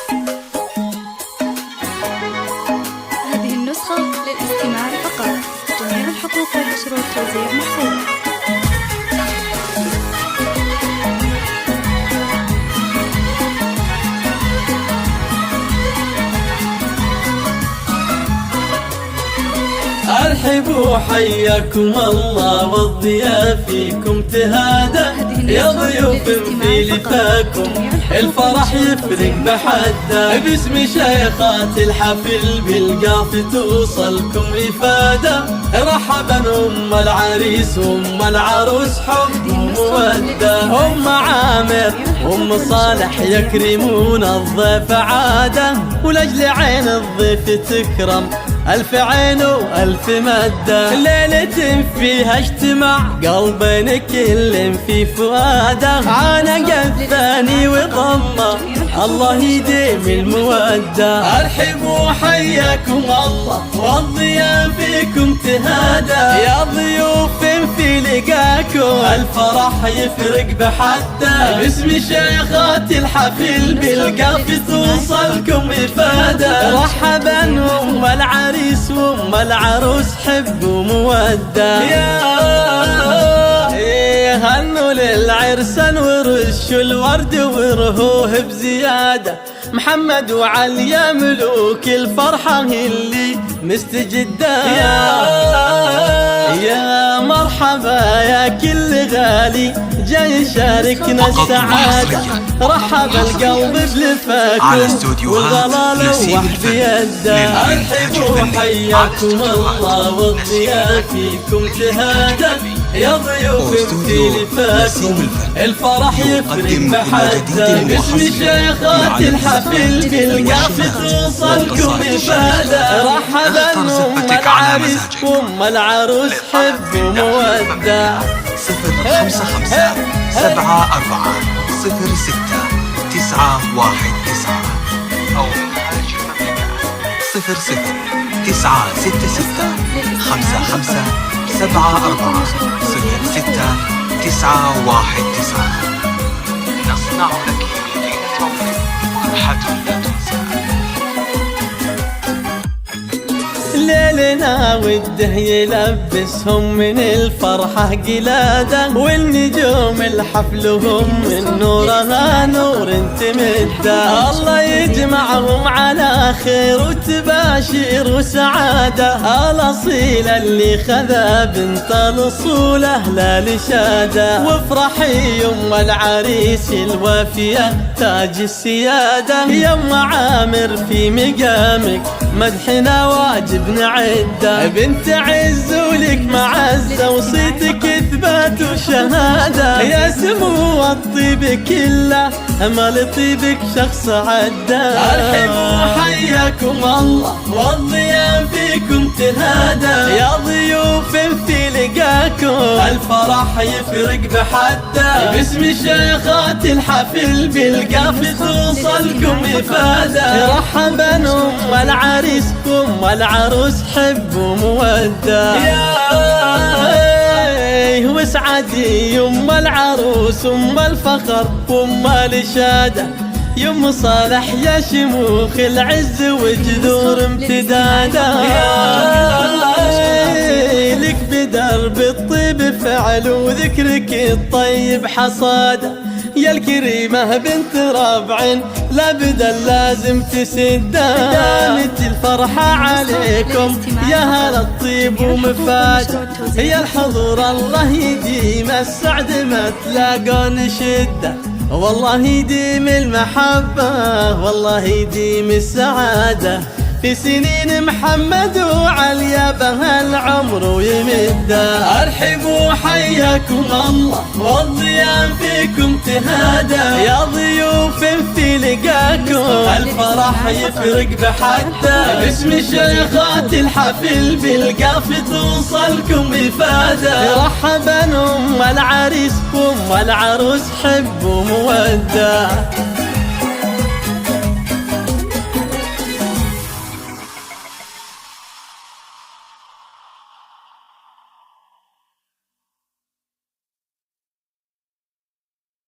هذه النسخة للاستماع فقط. جميع الحقوق والنشر والتوزيع محفوظ. أرحبوا حياكم الله والضياف فيكم تهادى، يا ضيوف في لفاكم الفرح يفرق بحده، باسم شيخات الحفل بالقاف توصلكم إفادة. رحبا أم العريس وأم العروس حب ومودة، أم عامر وأم صالح يكرمون الضيف عادة، ولأجل عين الضيف تكرم ألف عين وألف مدة، ليلة فيها اجتماع قلبين كل في فؤاده، عانق الثاني وضمه الله يديم المودة. أرحبوا حياكم الله والضياف فيكم تهادى، يا ضيوف في لقاكم الفرح يفرق بحده، باسم شيخات الحفل بالقاف توصلكم إفادة. رحبا أم العريس وأم العروس حب ومودة، هنوا للعرسان ورشوا الورد ورهوه بزيادة، محمد وعلي يا ملوك الفرحة اللي مستجدة. يا مرحبا يا كل غالي جاي يشاركنا السعادة، رحب القلب بلفاكم وغلال وحب يده. أرحبوا حياكم الله والضياف فيكم تهادى، يا ضيوف في لفاكم الفرح يفرق بحده، باسم شيخات الحفل بالقاف توصلكم إفادة. رحبا أم العريس وأم العروس حب ومودة. 055 74 06 919 أو 00 966 55 74 06 919. نصنع لك مدينة فرحة لا تنسى. ليلنا وده يلبسهم من الفرحة قلادة، والنجوم الحفلهم من نورها نور تمده، الله يجمعهم على خير وتباشير وسعادة. الأصيل اللي خذا بنت الأصوله لا لشادة، وافرحي يم العريس الوافية تاج السيادة، يم عامر في مقامك مدحنا واجب نعده، بنت عز ولك معزة وصيتك إثبات وشهادة، يا سمو الطيب كله أمل طيبك شخص عدة. أرحبوا حياكم الله والضياف فيكم تهادى، يا ضيوف في لقاكم الفرح يفرق بحده، باسم شيخات الحفل بالقاف توصلكم إفادة. رحبا أم العريس وأم العروس حب ومودة، واسعدي يم العروس أم الفخر وأم الإشادة، يم صالح يا شموخ العز وجذور امتداده، لك بدرب الطيب فعل وذكرك الطيب حصاده، يا الكريمة بنت ربع لابد لازم تسده، دامت الفرحة عليكم يا هلا الطيب ومفاده، يا الحضور الله يديم السعد ما تلاقون شده، والله يديم المحبة والله يديم السعادة، في سنين محمد وعليا بها العمر ويمده. أرحبوا حياكم الله والضياف فيكم تهادى، يا ضيوف في لقاكم الفرح يفرق بحده، باسم شيخات الحفل بالقاف توصلكم إفادة. رحبا أم العريس وأم العروس حب ومودة.